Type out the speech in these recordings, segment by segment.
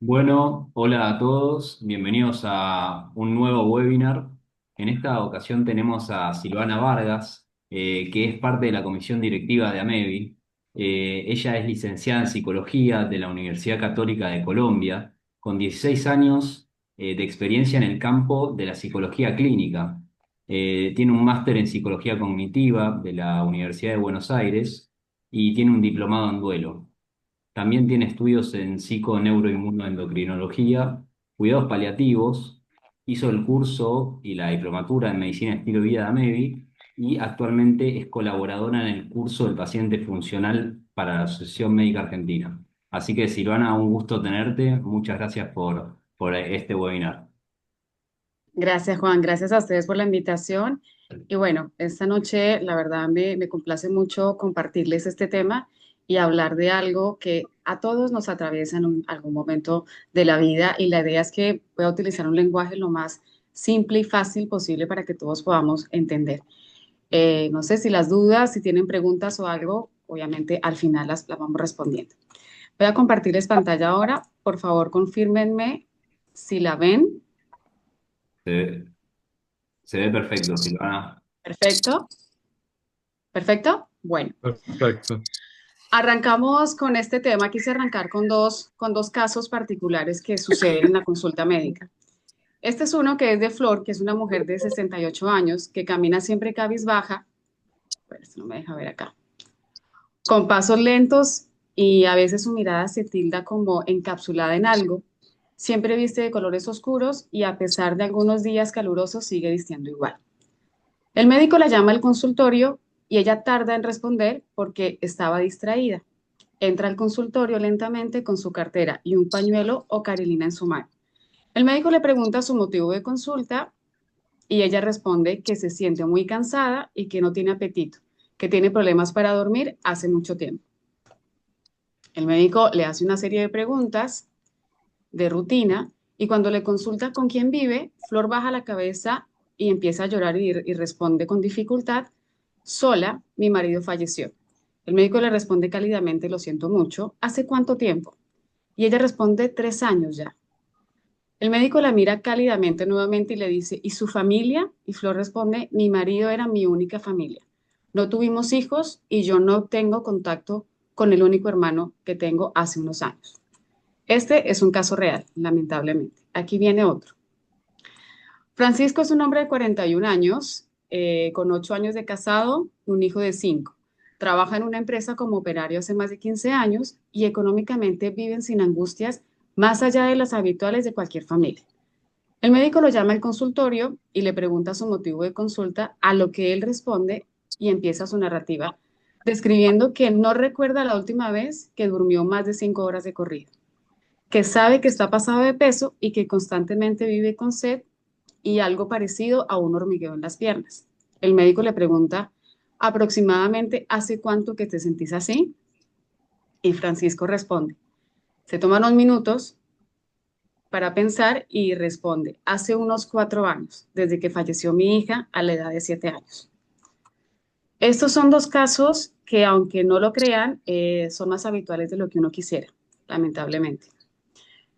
Bueno, hola a todos, bienvenidos a un nuevo webinar. En esta ocasión tenemos a Silvana Vargas, que es parte de la comisión directiva de AMEVI. Ella es licenciada en psicología de la Universidad Católica de Colombia, con 16 años de experiencia en el campo de la psicología clínica. Tiene un máster en psicología cognitiva de la Universidad de Buenos Aires y tiene un diplomado en duelo. También tiene estudios en psiconeuroinmunoendocrinología, cuidados paliativos, hizo el curso y la diplomatura en medicina estilo de vida de AMEVI y actualmente es colaboradora en el curso del paciente funcional para la Asociación Médica Argentina. Así que Silvana, un gusto tenerte. Muchas gracias por este webinar. Gracias, Juan. Gracias a ustedes por la invitación. Y bueno, esta noche la verdad me complace mucho compartirles este tema y hablar de algo que a todos nos atraviesa en algún momento de la vida. Y la idea es que voy a utilizar un lenguaje lo más simple y fácil posible para que todos podamos entender. No sé si las dudas, si tienen preguntas o algo, obviamente al final las vamos respondiendo. Voy a compartirles pantalla ahora. Por favor, confírmenme si la ven. Se, se ve perfecto, Silvana. Perfecto. Perfecto. Bueno, Perfecto. arrancamos con este tema. Quise arrancar con dos casos particulares que suceden en la consulta médica. Este es uno que es de Flor, que es una mujer de 68 años que camina siempre cabizbaja. Pero esto no me deja ver acá. Con pasos lentos y a veces su mirada se tilda como encapsulada en algo. Siempre viste de colores oscuros y a pesar de algunos días calurosos sigue vistiendo igual. El médico la llama al consultorio y ella tarda en responder porque estaba distraída. Entra al consultorio lentamente con su cartera y un pañuelo o carilina en su mano. El médico le pregunta su motivo de consulta y ella responde que se siente muy cansada y que no tiene apetito, que tiene problemas para dormir hace mucho tiempo. El médico le hace una serie de preguntas de rutina y cuando le consulta con quién vive, Flor baja la cabeza y empieza a llorar y responde con dificultad, sola, mi marido falleció. El médico le responde cálidamente, lo siento mucho, ¿hace cuánto tiempo? Y ella responde, 3 años ya. El médico la mira cálidamente nuevamente y le dice, ¿y su familia? Y Flor responde, mi marido era mi única familia. No tuvimos hijos y yo no tengo contacto con el único hermano que tengo hace unos años. Este es un caso real, lamentablemente. Aquí viene otro. Francisco es un hombre de 41 años, con 8 años de casado, un hijo de 5. Trabaja en una empresa como operario hace más de 15 años y económicamente viven sin angustias más allá de las habituales de cualquier familia. El médico lo llama al consultorio y le pregunta su motivo de consulta, a lo que él responde y empieza su narrativa, describiendo que no recuerda la última vez que durmió más de 5 horas de corrido, que sabe que está pasado de peso y que constantemente vive con sed y algo parecido a un hormigueo en las piernas. El médico le pregunta aproximadamente ¿hace cuánto que te sentís así? Y Francisco responde, se toma unos minutos para pensar y responde, hace unos 4 años, desde que falleció mi hija a la edad de 7 años. Estos son dos casos que, aunque no lo crean, son más habituales de lo que uno quisiera, lamentablemente.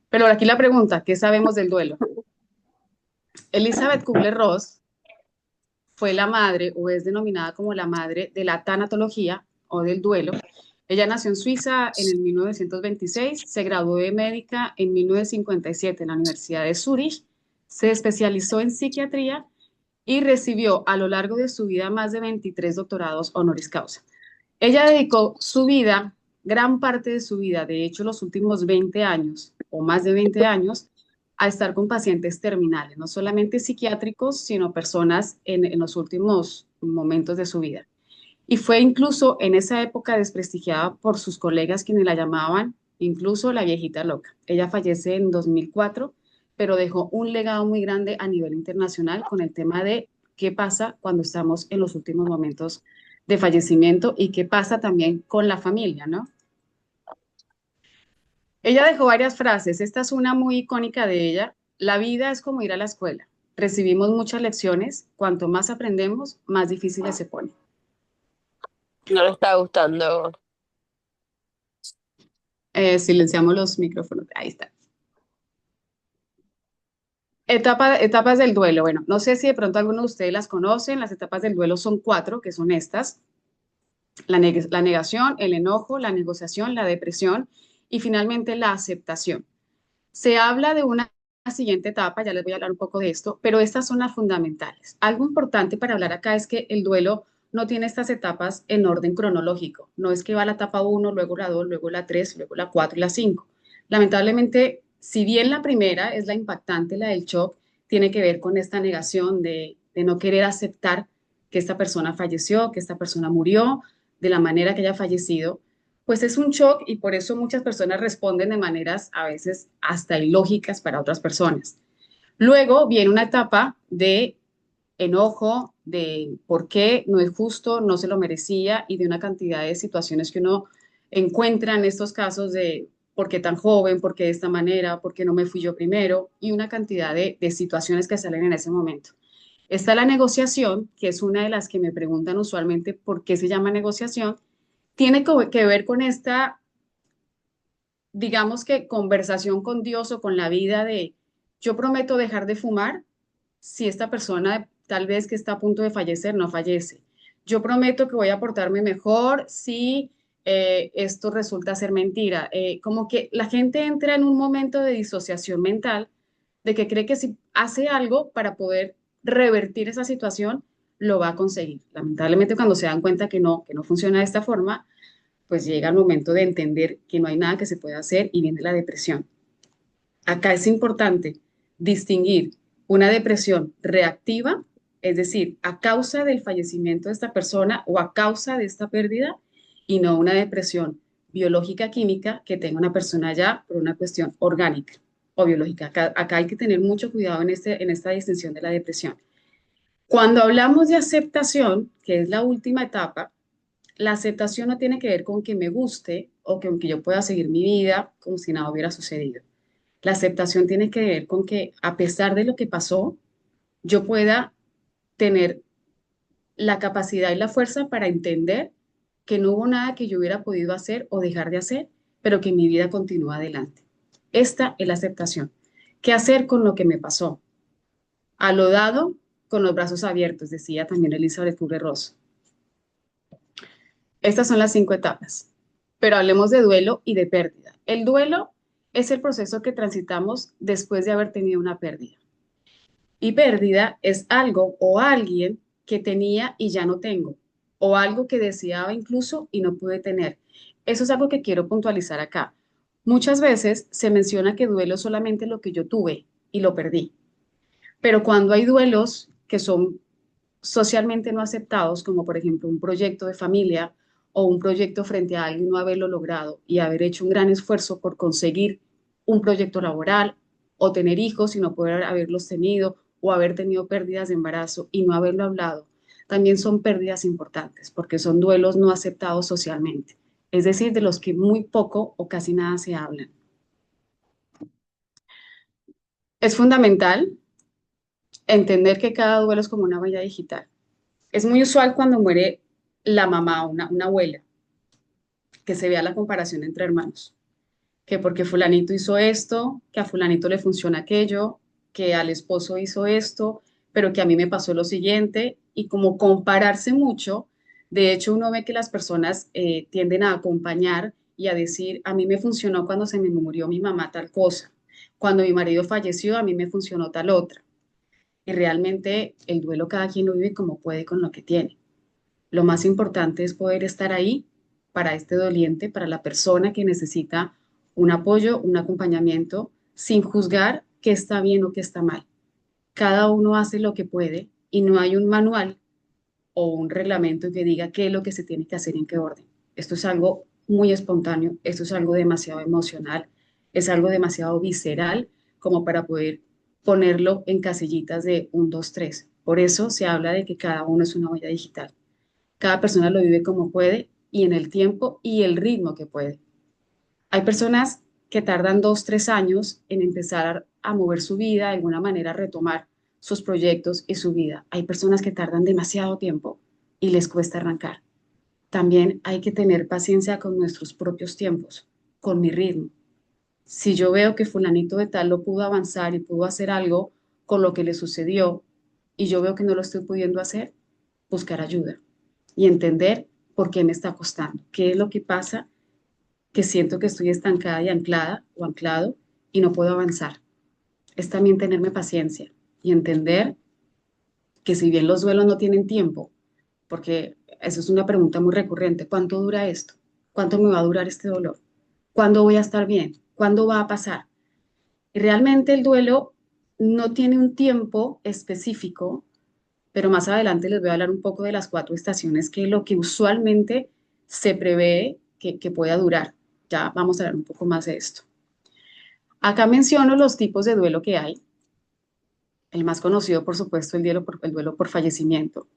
Pero aquí la pregunta, ¿qué sabemos del duelo? Elizabeth Kubler-Ross fue la madre o es denominada como la madre de la tanatología o del duelo. Ella nació en Suiza en el 1926, se graduó de médica en 1957 en la Universidad de Zúrich, se especializó en psiquiatría y recibió a lo largo de su vida más de 23 doctorados honoris causa. Ella dedicó su vida, gran parte de su vida, de hecho los últimos 20 años o más de 20 años, a estar con pacientes terminales, no solamente psiquiátricos, sino personas en los últimos momentos de su vida. Y fue incluso en esa época desprestigiada por sus colegas quienes la llamaban incluso la viejita loca. Ella fallece en 2004, pero dejó un legado muy grande a nivel internacional con el tema de qué pasa cuando estamos en los últimos momentos de fallecimiento y qué pasa también con la familia, ¿no? Ella dejó varias frases, esta es una muy icónica de ella. La vida es como ir a la escuela. Recibimos muchas lecciones, cuanto más aprendemos, más difíciles se pone. No le está gustando. Silenciamos los micrófonos, ahí está. Etapas del duelo. Bueno, no sé si de pronto alguno de ustedes las conocen. Las etapas del duelo son cuatro, que son estas: la negación, el enojo, la negociación, la depresión y finalmente la aceptación. Se habla de una siguiente etapa, ya les voy a hablar un poco de esto, pero estas son las fundamentales. Algo importante para hablar acá es que el duelo no tiene estas etapas en orden cronológico. No es que va la etapa uno, luego la 2, luego la 3, luego la 4 y la 5. Lamentablemente, si bien la primera es la impactante, la del shock, tiene que ver con esta negación de no querer aceptar que esta persona falleció, que esta persona murió de la manera que haya fallecido, pues es un shock y por eso muchas personas responden de maneras a veces hasta ilógicas para otras personas. Luego viene una etapa de enojo, de por qué no es justo, no se lo merecía y de una cantidad de situaciones que uno encuentra en estos casos de por qué tan joven, por qué de esta manera, por qué no me fui yo primero y una cantidad de situaciones que salen en ese momento. Está la negociación, que es una de las que me preguntan usualmente por qué se llama negociación. Tiene que ver con esta, digamos que conversación con Dios o con la vida de yo prometo dejar de fumar si esta persona tal vez que está a punto de fallecer no fallece. Yo prometo que voy a portarme mejor si esto resulta ser mentira. Como que la gente entra en un momento de disociación mental de que cree que si hace algo para poder revertir esa situación, lo va a conseguir. Lamentablemente cuando se dan cuenta que no funciona de esta forma, pues llega el momento de entender que no hay nada que se pueda hacer y viene la depresión. Acá es importante distinguir una depresión reactiva, es decir, a causa del fallecimiento de esta persona o a causa de esta pérdida, y no una depresión biológica química que tenga una persona ya por una cuestión orgánica o biológica. Acá hay que tener mucho cuidado en esta distinción de la depresión. Cuando hablamos de aceptación, que es la última etapa, la aceptación no tiene que ver con que me guste o con que yo pueda seguir mi vida como si nada hubiera sucedido. La aceptación tiene que ver con que a pesar de lo que pasó, yo pueda tener la capacidad y la fuerza para entender que no hubo nada que yo hubiera podido hacer o dejar de hacer, pero que mi vida continúa adelante. Esta es la aceptación. ¿Qué hacer con lo que me pasó? A lo dado, con los brazos abiertos, decía también Elizabeth Kubler-Ross. Estas son las 5 etapas, pero hablemos de duelo y de pérdida. El duelo es el proceso que transitamos después de haber tenido una pérdida. Y pérdida es algo o alguien que tenía y ya no tengo, o algo que deseaba incluso y no pude tener. Eso es algo que quiero puntualizar acá. Muchas veces se menciona que duelo es solamente lo que yo tuve y lo perdí, pero cuando hay duelos que son socialmente no aceptados, como por ejemplo un proyecto de familia o un proyecto frente a alguien no haberlo logrado y haber hecho un gran esfuerzo por conseguir un proyecto laboral o tener hijos y no poder haberlos tenido o haber tenido pérdidas de embarazo y no haberlo hablado, también son pérdidas importantes porque son duelos no aceptados socialmente, es decir, de los que muy poco o casi nada se hablan. Es fundamental entender que cada duelo es como una huella digital. Es muy usual cuando muere la mamá, una abuela, que se vea la comparación entre hermanos, que porque fulanito hizo esto, que a fulanito le funciona aquello, que al esposo hizo esto, pero que a mí me pasó lo siguiente, y como compararse mucho, de hecho uno ve que las personas tienden a acompañar y a decir, a mí me funcionó cuando se me murió mi mamá tal cosa, cuando mi marido falleció, a mí me funcionó tal otra. Y realmente el duelo cada quien lo vive como puede con lo que tiene. Lo más importante es poder estar ahí para este doliente, para la persona que necesita un apoyo, un acompañamiento, sin juzgar qué está bien o qué está mal. Cada uno hace lo que puede y no hay un manual o un reglamento que diga qué es lo que se tiene que hacer y en qué orden. Esto es algo muy espontáneo, esto es algo demasiado emocional, es algo demasiado visceral como para poder ponerlo en casillitas de un, dos, tres. Por eso se habla de que cada uno es una huella digital. Cada persona lo vive como puede y en el tiempo y el ritmo que puede. Hay personas que tardan 2, 3 años en empezar a mover su vida, de alguna manera a retomar sus proyectos y su vida. Hay personas que tardan demasiado tiempo y les cuesta arrancar. También hay que tener paciencia con nuestros propios tiempos, con mi ritmo. Si yo veo que fulanito de tal lo pudo avanzar y pudo hacer algo con lo que le sucedió y yo veo que no lo estoy pudiendo hacer, buscar ayuda y entender por qué me está costando, qué es lo que pasa, que siento que estoy estancada y anclada o anclado y no puedo avanzar. Es también tenerme paciencia y entender que si bien los duelos no tienen tiempo, porque eso es una pregunta muy recurrente, ¿cuánto dura esto? ¿Cuánto me va a durar este dolor? ¿Cuándo voy a estar bien? ¿Cuándo va a pasar? Y realmente el duelo no tiene un tiempo específico, pero más adelante les voy a hablar un poco de las 4 estaciones, que es lo que usualmente se prevé que pueda durar. Ya vamos a hablar un poco más de esto. Acá menciono los tipos de duelo que hay. El más conocido, por supuesto, el duelo por fallecimiento.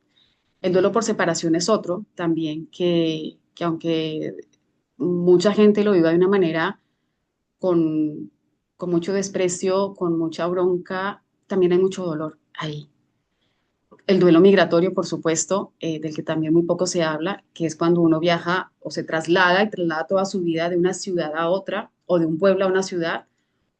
El duelo por separación es otro también que aunque mucha gente lo viva de una manera con, con mucho desprecio, con mucha bronca, también hay mucho dolor ahí. El duelo migratorio, por supuesto, del que también muy poco se habla, que es cuando uno viaja o se traslada y traslada toda su vida de una ciudad a otra o de un pueblo a una ciudad,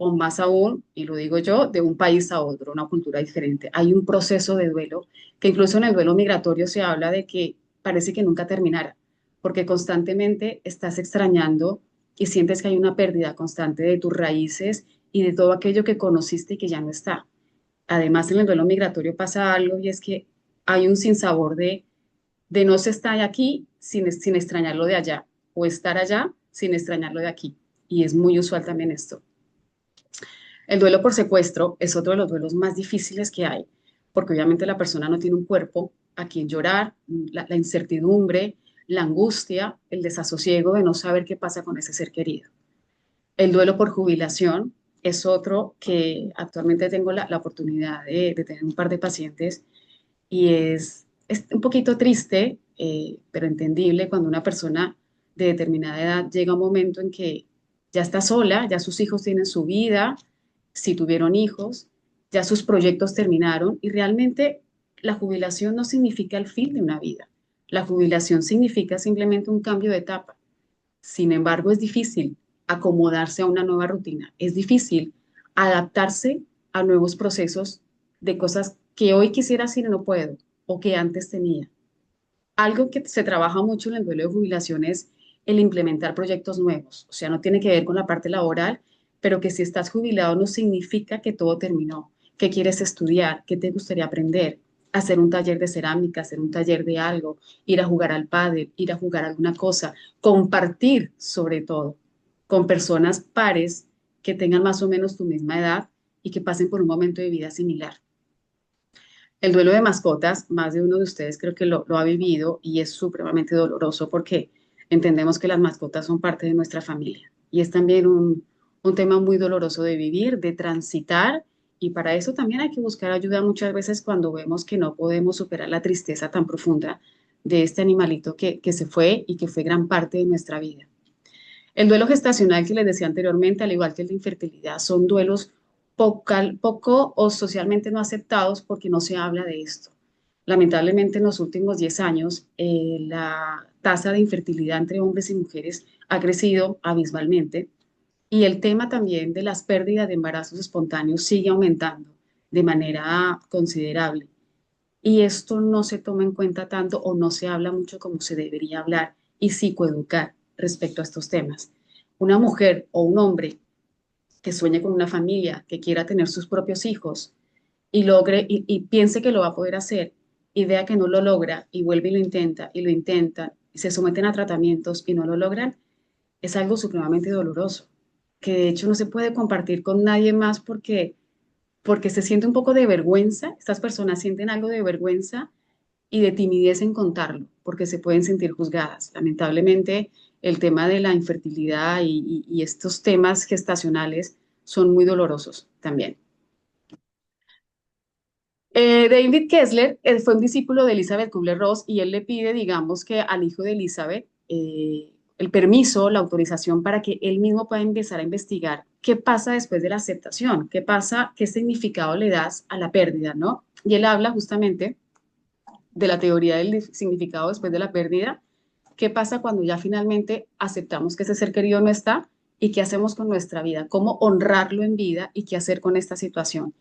o más aún, y lo digo yo, de un país a otro, una cultura diferente. Hay un proceso de duelo que incluso en el duelo migratorio se habla de que parece que nunca terminara, porque constantemente estás extrañando y sientes que hay una pérdida constante de tus raíces y de todo aquello que conociste y que ya no está. Además, en el duelo migratorio pasa algo y es que hay un sinsabor de no se está aquí sin extrañarlo de allá o estar allá sin extrañarlo de aquí. Y es muy usual también esto. El duelo por secuestro es otro de los duelos más difíciles que hay, porque obviamente la persona no tiene un cuerpo a quien llorar, la incertidumbre, la angustia, el desasosiego de no saber qué pasa con ese ser querido. El duelo por jubilación es otro que actualmente tengo la oportunidad de tener un par de pacientes y es un poquito triste, pero entendible cuando una persona de determinada edad llega a un momento en que ya está sola, ya sus hijos tienen su vida, si tuvieron hijos, ya sus proyectos terminaron y realmente la jubilación no significa el fin de una vida. La jubilación significa simplemente un cambio de etapa. Sin embargo, es difícil acomodarse a una nueva rutina, es difícil adaptarse a nuevos procesos de cosas que hoy quisiera hacer y no puedo o que antes tenía. Algo que se trabaja mucho en el duelo de jubilación es el implementar proyectos nuevos, o sea, no tiene que ver con la parte laboral, pero que si estás jubilado no significa que todo terminó. ¿Qué quieres estudiar? ¿Qué te gustaría aprender? Hacer un taller de cerámica, hacer un taller de algo, ir a jugar al pádel, ir a jugar alguna cosa, compartir sobre todo con personas pares que tengan más o menos tu misma edad y que pasen por un momento de vida similar. El duelo de mascotas, más de uno de ustedes creo que lo ha vivido y es supremamente doloroso porque entendemos que las mascotas son parte de nuestra familia y es también un tema muy doloroso de vivir, de transitar y para eso también hay que buscar ayuda muchas veces cuando vemos que no podemos superar la tristeza tan profunda de este animalito que se fue y que fue gran parte de nuestra vida. El duelo gestacional que les decía anteriormente, al igual que el de infertilidad, son duelos poco o socialmente no aceptados porque no se habla de esto. Lamentablemente, en los últimos 10 años, la tasa de infertilidad entre hombres y mujeres ha crecido abismalmente y el tema también de las pérdidas de embarazos espontáneos sigue aumentando de manera considerable. Y esto no se toma en cuenta tanto o no se habla mucho como se debería hablar y psicoeducar respecto a estos temas. Una mujer o un hombre que sueñe con una familia, que quiera tener sus propios hijos y logre y piense que lo va a poder hacer y vea que no lo logra y vuelve y lo intenta y se someten a tratamientos y no lo logran, es algo supremamente doloroso, que de hecho no se puede compartir con nadie más porque se siente un poco de vergüenza, estas personas sienten algo de vergüenza y de timidez en contarlo, porque se pueden sentir juzgadas. Lamentablemente, el tema de la infertilidad y estos temas gestacionales son muy dolorosos también. David Kessler fue un discípulo de Elizabeth Kubler-Ross y él le pide, digamos, que al hijo de Elizabeth el permiso, la autorización para que él mismo pueda empezar a investigar qué pasa después de la aceptación, qué pasa, qué significado le das a la pérdida, ¿no? Y él habla justamente de la teoría del significado después de la pérdida, qué pasa cuando ya finalmente aceptamos que ese ser querido no está y qué hacemos con nuestra vida, cómo honrarlo en vida y qué hacer con esta situación.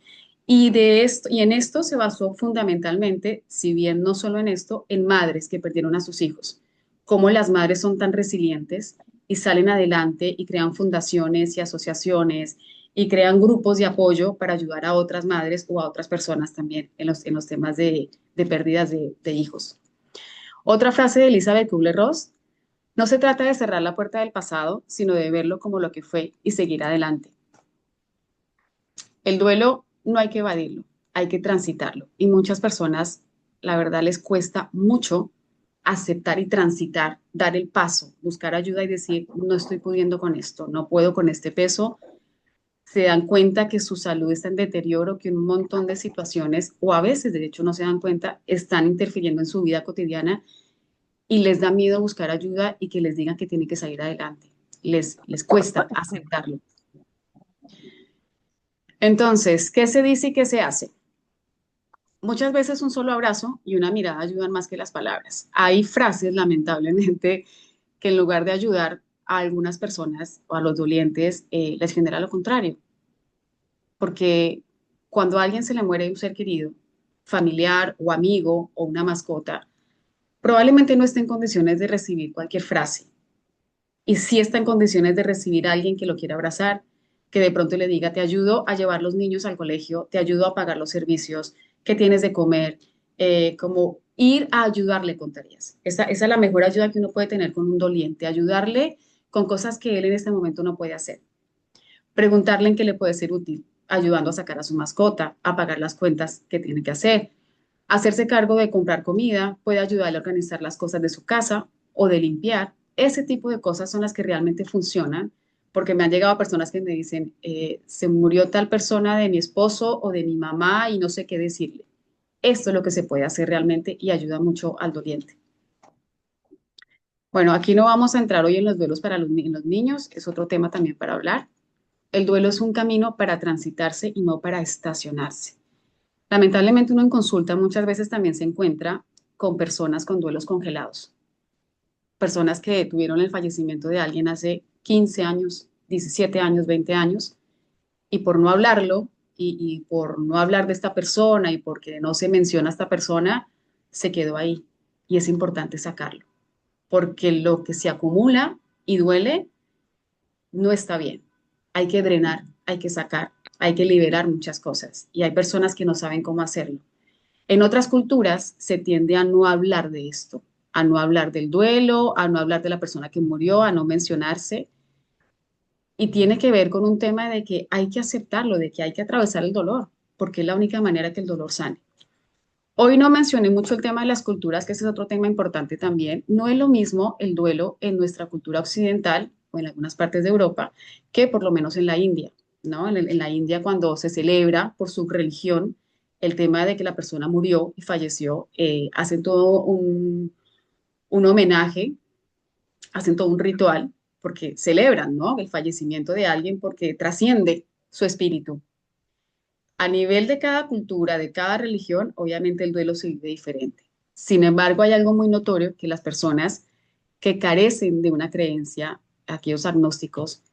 Y en esto se basó fundamentalmente, si bien no solo en esto, en madres que perdieron a sus hijos. Cómo las madres son tan resilientes y salen adelante y crean fundaciones y asociaciones y crean grupos de apoyo para ayudar a otras madres o a otras personas también en los temas de pérdidas de hijos. Otra frase de Elizabeth Kubler-Ross: no se trata de cerrar la puerta del pasado, sino de verlo como lo que fue y seguir adelante. El duelo no hay que evadirlo, hay que transitarlo. Y muchas personas, la verdad, les cuesta mucho aceptar y transitar, dar el paso, buscar ayuda y decir, no estoy pudiendo con esto, no puedo con este peso. Se dan cuenta que su salud está en deterioro, que un montón de situaciones, o a veces de hecho no se dan cuenta, están interfiriendo en su vida cotidiana y les da miedo buscar ayuda y que les digan que tienen que salir adelante. Les cuesta aceptarlo. Entonces, ¿qué se dice y qué se hace? Muchas veces un solo abrazo y una mirada ayudan más que las palabras. Hay frases, lamentablemente, que en lugar de ayudar a algunas personas o a los dolientes, les genera lo contrario. Porque cuando a alguien se le muere un ser querido, familiar o amigo o una mascota, probablemente no esté en condiciones de recibir cualquier frase. Y sí está en condiciones de recibir a alguien que lo quiera abrazar, que de pronto le diga, te ayudo a llevar los niños al colegio, te ayudo a pagar los servicios, qué tienes de comer, como ir a ayudarle con tareas. Esa es la mejor ayuda que uno puede tener con un doliente, ayudarle con cosas que él en este momento no puede hacer. Preguntarle en qué le puede ser útil, ayudando a sacar a su mascota, a pagar las cuentas que tiene que hacer. Hacerse cargo de comprar comida, puede ayudarle a organizar las cosas de su casa o de limpiar. Ese tipo de cosas son las que realmente funcionan, porque me han llegado personas que me dicen, se murió tal persona de mi esposo o de mi mamá y no sé qué decirle. Esto es lo que se puede hacer realmente y ayuda mucho al doliente. Bueno, aquí no vamos a entrar hoy en los duelos para los niños, es otro tema también para hablar. El duelo es un camino para transitarse y no para estacionarse. Lamentablemente uno en consulta muchas veces también se encuentra con personas con duelos congelados, personas que tuvieron el fallecimiento de alguien hace 15 años, 17 años, 20 años, y por no hablarlo y por no hablar de esta persona y porque no se menciona a esta persona, se quedó ahí. Y es importante sacarlo, porque lo que se acumula y duele no está bien. Hay que drenar, hay que sacar, hay que liberar muchas cosas. Y hay personas que no saben cómo hacerlo. En otras culturas se tiende a no hablar de esto, a no hablar del duelo, a no hablar de la persona que murió, a no mencionarse. Y tiene que ver con un tema de que hay que aceptarlo, de que hay que atravesar el dolor, porque es la única manera que el dolor sane. Hoy no mencioné mucho el tema de las culturas, que ese es otro tema importante también. No es lo mismo el duelo en nuestra cultura occidental o en algunas partes de Europa que por lo menos en la India, ¿no? En la India cuando se celebra por su religión el tema de que la persona murió y falleció, hacen todo un homenaje, hacen todo un ritual porque celebran, ¿no? El fallecimiento de alguien porque trasciende su espíritu. A nivel de cada cultura, de cada religión, obviamente el duelo se vive diferente. Sin embargo, hay algo muy notorio que las personas que carecen de una creencia, aquellos agnósticos,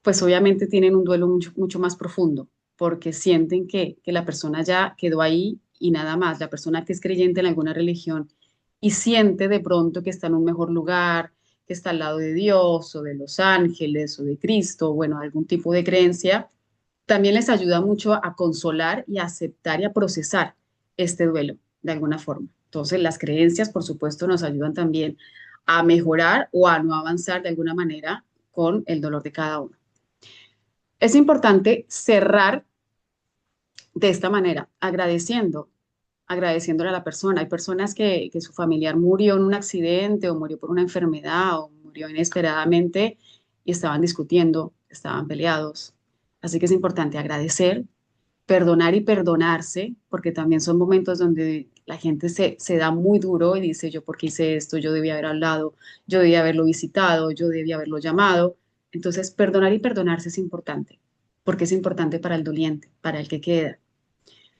pues obviamente tienen un duelo mucho más profundo, porque sienten que la persona ya quedó ahí y nada más. La persona que es creyente en alguna religión y siente de pronto que está en un mejor lugar, que está al lado de Dios o de los ángeles o de Cristo, bueno, algún tipo de creencia, también les ayuda mucho a consolar y a aceptar y a procesar este duelo de alguna forma. Entonces, las creencias, por supuesto, nos ayudan también a mejorar o a no avanzar de alguna manera con el dolor de cada uno. Es importante cerrar de esta manera, agradeciéndole a la persona. Hay personas que su familiar murió en un accidente o murió por una enfermedad o murió inesperadamente y estaban discutiendo, estaban peleados. Así que es importante agradecer, perdonar y perdonarse, porque también son momentos donde la gente se da muy duro y dice, yo por qué hice esto, yo debía haber hablado, yo debía haberlo visitado, yo debía haberlo llamado. Entonces, perdonar y perdonarse es importante, porque es importante para el doliente, para el que queda.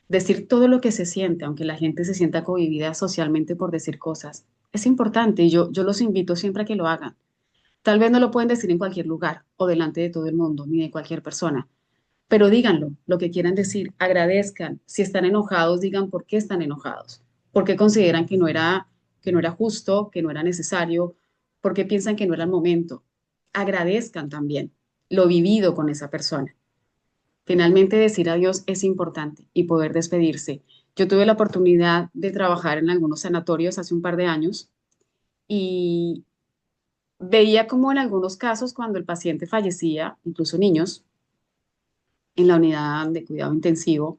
Decir todo lo que se siente, aunque la gente se sienta cohibida socialmente por decir cosas, es importante y yo los invito siempre a que lo hagan. Tal vez no lo pueden decir en cualquier lugar o delante de todo el mundo, ni de cualquier persona, pero díganlo, lo que quieran decir, agradezcan. Si están enojados, digan por qué están enojados, por qué consideran que no era justo, que no era necesario, por qué piensan que no era el momento. Agradezcan también lo vivido con esa persona. Finalmente, decir adiós es importante y poder despedirse. Yo tuve la oportunidad de trabajar en algunos sanatorios hace un par de años y veía como en algunos casos cuando el paciente fallecía, incluso niños, en la unidad de cuidado intensivo,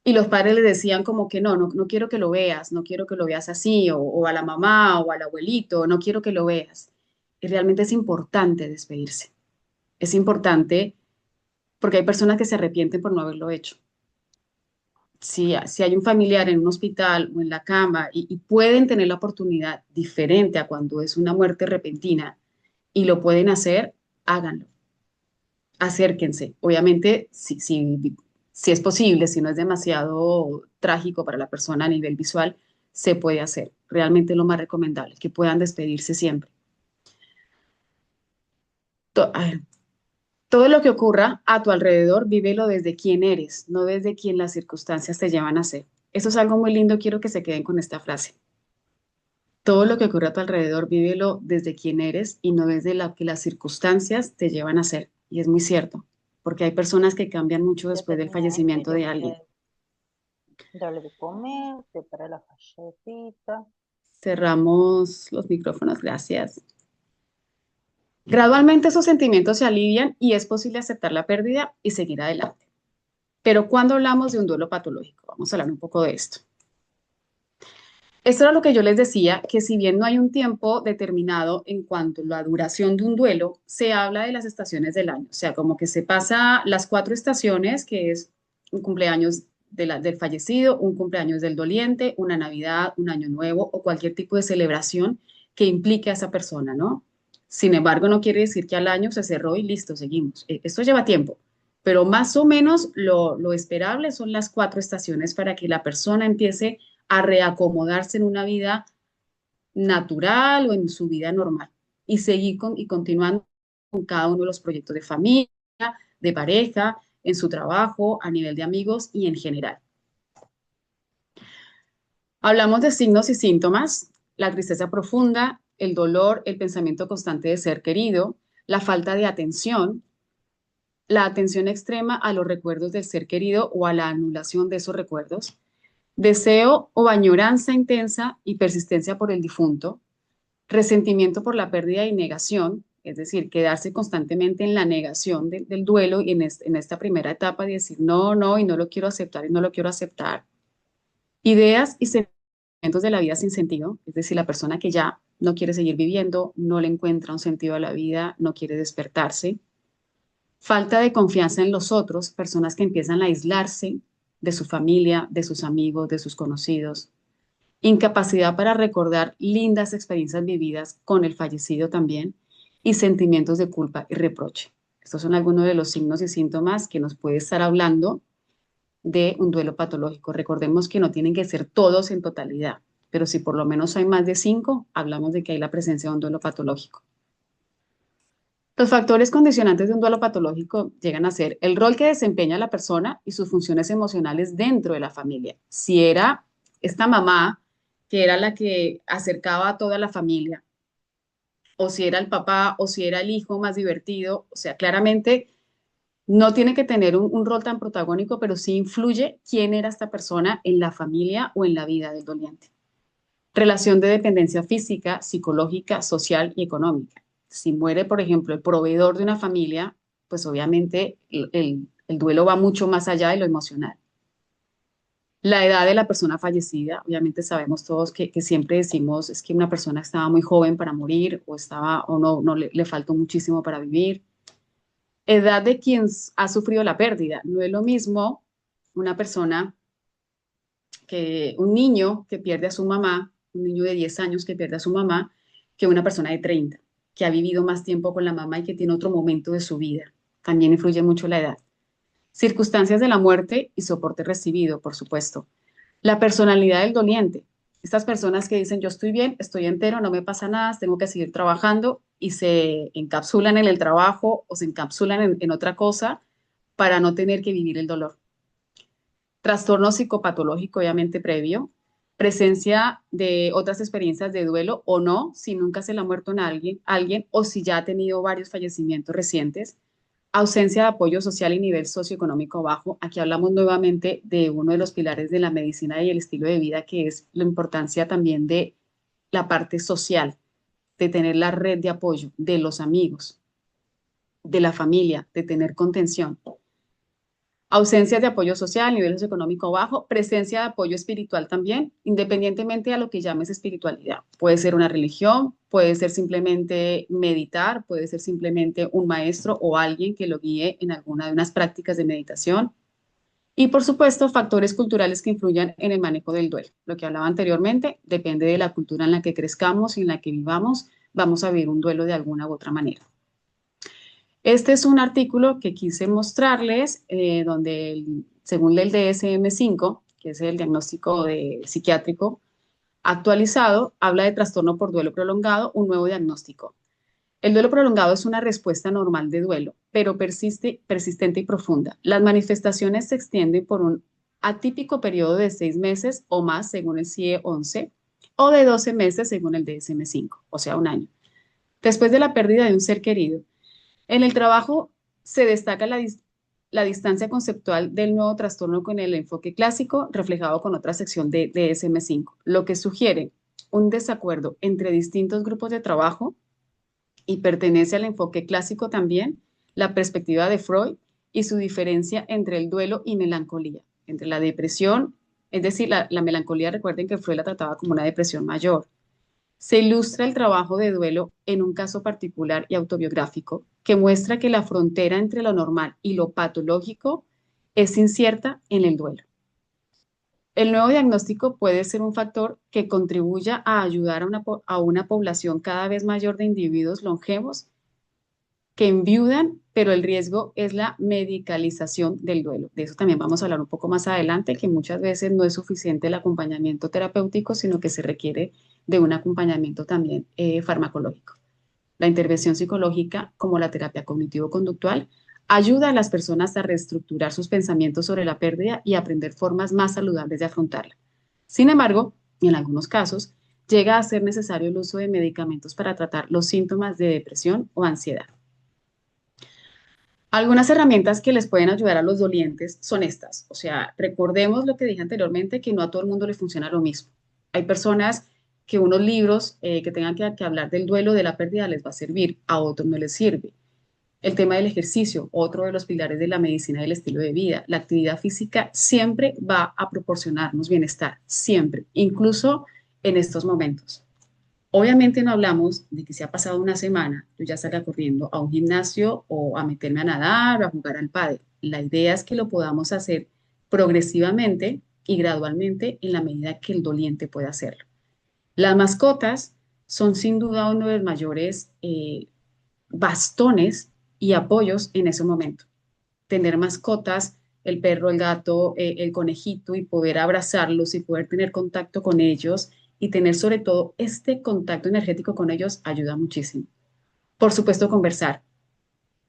y los padres le decían como que no quiero que lo veas, no quiero que lo veas así, o a la mamá o al abuelito, no quiero que lo veas. Y realmente es importante despedirse. Es importante porque hay personas que se arrepienten por no haberlo hecho. Si hay un familiar en un hospital o en la cama y pueden tener la oportunidad diferente a cuando es una muerte repentina y lo pueden hacer, háganlo. Acérquense. Obviamente, si es posible, si no es demasiado trágico para la persona a nivel visual, se puede hacer. Realmente lo más recomendable, que puedan despedirse siempre. A ver, todo lo que ocurra a tu alrededor, vívelo desde quién eres, no desde quién las circunstancias te llevan a ser. Eso es algo muy lindo, quiero que se queden con esta frase. Todo lo que ocurre a tu alrededor, vívelo desde quién eres y no desde lo que las circunstancias te llevan a ser. Y es muy cierto, porque hay personas que cambian mucho Ya después del terminaste, fallecimiento de alguien. dale de comer, prepara la galletita. Cerramos los micrófonos, gracias. Gradualmente esos sentimientos se alivian y es posible aceptar la pérdida y seguir adelante. Pero cuando hablamos de un duelo patológico, vamos a hablar un poco de esto. Esto era lo que yo les decía, que si bien no hay un tiempo determinado en cuanto a la duración de un duelo, se habla de las estaciones del año. O sea, como que se pasa las 4 estaciones, que es un cumpleaños del fallecido, un cumpleaños del doliente, una Navidad, un Año Nuevo o cualquier tipo de celebración que implique a esa persona, ¿no? Sin embargo, no quiere decir que al año se cerró y listo, seguimos. Esto lleva tiempo, pero más o menos lo esperable son las 4 estaciones para que la persona empiece a reacomodarse en una vida natural o en su vida normal y seguir y continuando con cada uno de los proyectos de familia, de pareja, en su trabajo, a nivel de amigos y en general. Hablamos de signos y síntomas, la tristeza profunda, el dolor, el pensamiento constante de ser querido, la falta de atención, la atención extrema a los recuerdos del ser querido o a la anulación de esos recuerdos, deseo o añoranza intensa y persistencia por el difunto, resentimiento por la pérdida y negación, es decir, quedarse constantemente en la negación del duelo y en esta primera etapa de decir no, y no lo quiero aceptar y no lo quiero aceptar. Ideas y sentimientos de la vida sin sentido, es decir, la persona que ya no quiere seguir viviendo, no le encuentra un sentido a la vida, no quiere despertarse. Falta de confianza en los otros, personas que empiezan a aislarse de su familia, de sus amigos, de sus conocidos. Incapacidad para recordar lindas experiencias vividas con el fallecido también y sentimientos de culpa y reproche. Estos son algunos de los signos y síntomas que nos puede estar hablando de un duelo patológico. Recordemos que no tienen que ser todos en totalidad, pero si por lo menos hay más de 5, hablamos de que hay la presencia de un duelo patológico. Los factores condicionantes de un duelo patológico llegan a ser el rol que desempeña la persona y sus funciones emocionales dentro de la familia. Si era esta mamá que era la que acercaba a toda la familia, o si era el papá, o si era el hijo más divertido, o sea, claramente no tiene que tener un rol tan protagónico, pero sí influye quién era esta persona en la familia o en la vida del doliente. Relación de dependencia física, psicológica, social y económica. Si muere, por ejemplo, el proveedor de una familia, pues obviamente el duelo va mucho más allá de lo emocional. La edad de la persona fallecida, obviamente sabemos todos que siempre decimos es que una persona estaba muy joven para morir o no le faltó muchísimo para vivir. Edad de quien ha sufrido la pérdida. No es lo mismo una persona un niño que pierde a su mamá, un niño de 10 años que pierde a su mamá, que una persona de 30 que ha vivido más tiempo con la mamá y que tiene otro momento de su vida. También influye mucho la edad. Circunstancias de la muerte y soporte recibido, por supuesto. La personalidad del doliente. Estas personas que dicen, yo estoy bien, estoy entero, no me pasa nada, tengo que seguir trabajando y se encapsulan en el trabajo o se encapsulan en otra cosa para no tener que vivir el dolor. Trastorno psicopatológico, obviamente previo, presencia de otras experiencias de duelo o no, si nunca se le ha muerto a alguien o si ya ha tenido varios fallecimientos recientes, ausencia de apoyo social y nivel socioeconómico bajo. Aquí hablamos nuevamente de uno de los pilares de la medicina y el estilo de vida, que es la importancia también de la parte social, de tener la red de apoyo de los amigos, de la familia, de tener contención. Ausencia de apoyo social, nivel socioeconómico bajo, presencia de apoyo espiritual también, independientemente de lo que llames espiritualidad. Puede ser una religión, puede ser simplemente meditar, puede ser simplemente un maestro o alguien que lo guíe en alguna de unas prácticas de meditación. Y por supuesto, factores culturales que influyan en el manejo del duelo. Lo que hablaba anteriormente, depende de la cultura en la que crezcamos y en la que vivamos, vamos a vivir un duelo de alguna u otra manera. Este es un artículo que quise mostrarles, donde según el DSM-5, que es el diagnóstico psiquiátrico actualizado, habla de trastorno por duelo prolongado, un nuevo diagnóstico. El duelo prolongado es una respuesta normal de duelo, pero persistente y profunda. Las manifestaciones se extienden por un atípico periodo de 6 meses o más, según el CIE-11, o de 12 meses, según el DSM-5, o sea, un año. Después de la pérdida de un ser querido, en el trabajo se destaca la distancia conceptual del nuevo trastorno con el enfoque clásico, reflejado con otra sección de DSM-5, lo que sugiere un desacuerdo entre distintos grupos de trabajo y pertenece al enfoque clásico también, la perspectiva de Freud y su diferencia entre el duelo y melancolía, entre la depresión, es decir, la melancolía, recuerden que Freud la trataba como una depresión mayor. Se ilustra el trabajo de duelo en un caso particular y autobiográfico que muestra que la frontera entre lo normal y lo patológico es incierta en el duelo. El nuevo diagnóstico puede ser un factor que contribuya a ayudar a una población cada vez mayor de individuos longevos que enviudan, pero el riesgo es la medicalización del duelo. De eso también vamos a hablar un poco más adelante, que muchas veces no es suficiente el acompañamiento terapéutico, sino que se requiere de un acompañamiento también farmacológico. La intervención psicológica, como la terapia cognitivo-conductual, ayuda a las personas a reestructurar sus pensamientos sobre la pérdida y aprender formas más saludables de afrontarla. Sin embargo, en algunos casos, llega a ser necesario el uso de medicamentos para tratar los síntomas de depresión o ansiedad. Algunas herramientas que les pueden ayudar a los dolientes son estas. O sea, recordemos lo que dije anteriormente, que no a todo el mundo le funciona lo mismo. Hay personas que unos libros que tengan que hablar del duelo, de la pérdida, les va a servir, a otros no les sirve. El tema del ejercicio, otro de los pilares de la medicina y del estilo de vida. La actividad física siempre va a proporcionarnos bienestar, siempre, incluso en estos momentos. Obviamente no hablamos de que si ha pasado una semana, yo ya salga corriendo a un gimnasio o a meterme a nadar o a jugar al pádel. La idea es que lo podamos hacer progresivamente y gradualmente en la medida que el doliente pueda hacerlo. Las mascotas son sin duda uno de los mayores bastones y apoyos en ese momento. Tener mascotas, el perro, el gato, el conejito y poder abrazarlos y poder tener contacto con ellos y tener sobre todo este contacto energético con ellos ayuda muchísimo. Por supuesto, conversar.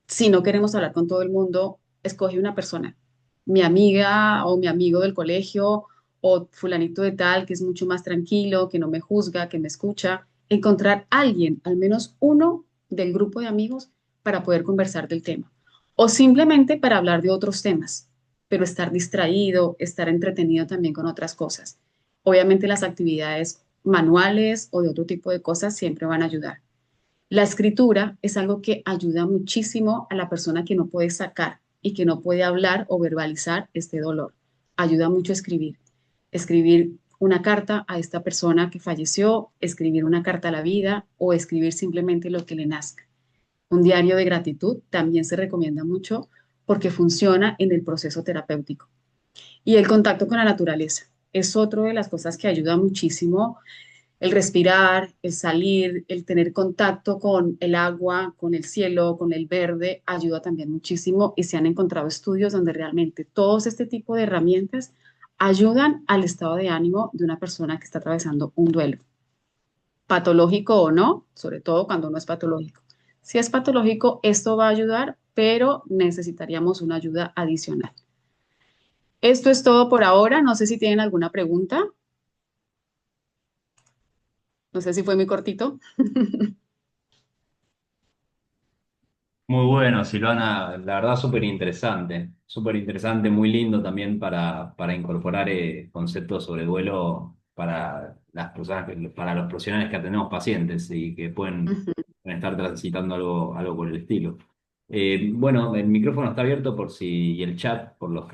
Si no queremos hablar con todo el mundo, escoge una persona, mi amiga o mi amigo del colegio o fulanito de tal que es mucho más tranquilo, que no me juzga, que me escucha. Encontrar a alguien, al menos uno del grupo de amigos para poder conversar del tema o simplemente para hablar de otros temas, pero estar distraído, estar entretenido también con otras cosas. Obviamente las actividades manuales o de otro tipo de cosas siempre van a ayudar. La escritura es algo que ayuda muchísimo a la persona que no puede sacar y que no puede hablar o verbalizar este dolor. Ayuda mucho a escribir. Escribir una carta a esta persona que falleció, escribir una carta a la vida o escribir simplemente lo que le nazca. Un diario de gratitud también se recomienda mucho porque funciona en el proceso terapéutico. Y el contacto con la naturaleza es otra de las cosas que ayuda muchísimo. El respirar, el salir, el tener contacto con el agua, con el cielo, con el verde, ayuda también muchísimo y se han encontrado estudios donde realmente todos este tipo de herramientas ayudan al estado de ánimo de una persona que está atravesando un duelo. Patológico o no, sobre todo cuando no es patológico. Si es patológico, esto va a ayudar, pero necesitaríamos una ayuda adicional. Esto es todo por ahora. No sé si tienen alguna pregunta. No sé si fue muy cortito. Muy bueno, Silvana, la verdad súper interesante, muy lindo también para incorporar conceptos sobre duelo para las personas, para los profesionales que atendemos pacientes y que pueden estar transitando algo por el estilo. Bueno, el micrófono está abierto y el chat por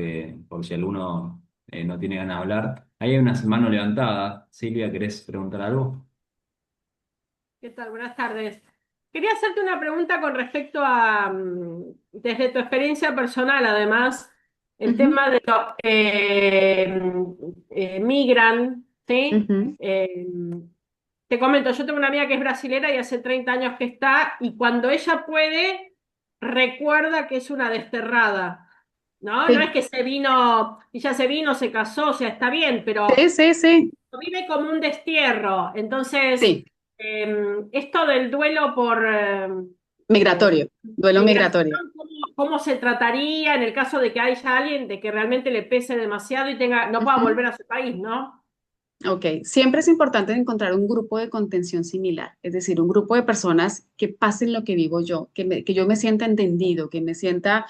si alguno no tiene ganas de hablar. Ahí hay una mano levantada. Silvia, ¿querés preguntar algo? ¿Qué tal? Buenas tardes. Quería hacerte una pregunta con respecto a, desde tu experiencia personal, además, el Ujú, tema de los migran, ¿sí? ujú. Te comento, yo tengo una amiga que es brasilera y hace 30 años que está, y cuando ella puede, recuerda que es una desterrada, ¿no? No es Sí, que se vino, ella se vino, se casó, o sea, está bien, pero sí, sí, sí, vive como un destierro. Entonces, sí. esto del duelo por eh, Migratorio, duelo migración, migratorio. ¿cómo se trataría en el caso de que haya alguien de que realmente le pese demasiado y no pueda Ujú. volver a su país, ¿no? Ok, siempre es importante encontrar un grupo de contención similar, es decir, un grupo de personas que pasen lo que vivo yo, que yo me sienta entendido, que me sienta,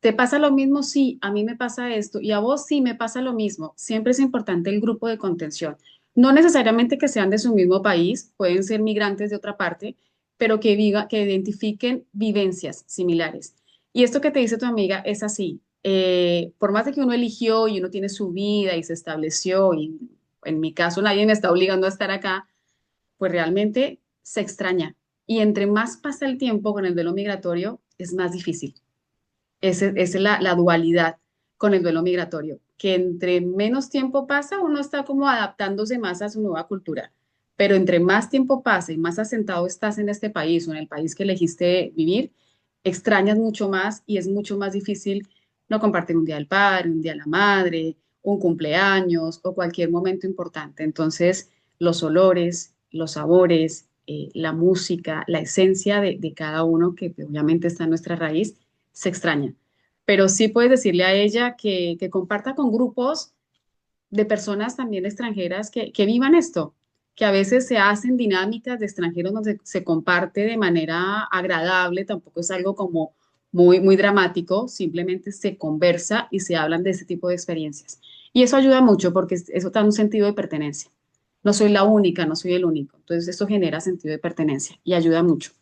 ¿te pasa lo mismo? Sí, a mí me pasa esto y a vos sí me pasa lo mismo. Siempre es importante el grupo de contención. No necesariamente que sean de su mismo país, pueden ser migrantes de otra parte, pero que identifiquen vivencias similares. Y esto que te dice tu amiga es así. Por más de que uno eligió y uno tiene su vida y se estableció y en mi caso nadie me está obligando a estar acá, pues realmente se extraña. Y entre más pasa el tiempo con el duelo migratorio, es más difícil. Esa es la dualidad con el duelo migratorio, que entre menos tiempo pasa, uno está como adaptándose más a su nueva cultura. Pero entre más tiempo pasa y más asentado estás en este país o en el país que elegiste vivir, extrañas mucho más y es mucho más difícil no compartir un día del padre, un día de la madre, un cumpleaños o cualquier momento importante. Entonces, los olores, los sabores, la música, la esencia de cada uno, que obviamente está en nuestra raíz, se extraña. Pero sí puedes decirle a ella que comparta con grupos de personas también extranjeras que vivan esto, que a veces se hacen dinámicas de extranjeros donde se comparte de manera agradable, tampoco es algo como muy dramático, simplemente se conversa y se hablan de ese tipo de experiencias. Y eso ayuda mucho porque eso da un sentido de pertenencia. No soy la única, no soy el único. Entonces, eso genera sentido de pertenencia y ayuda mucho.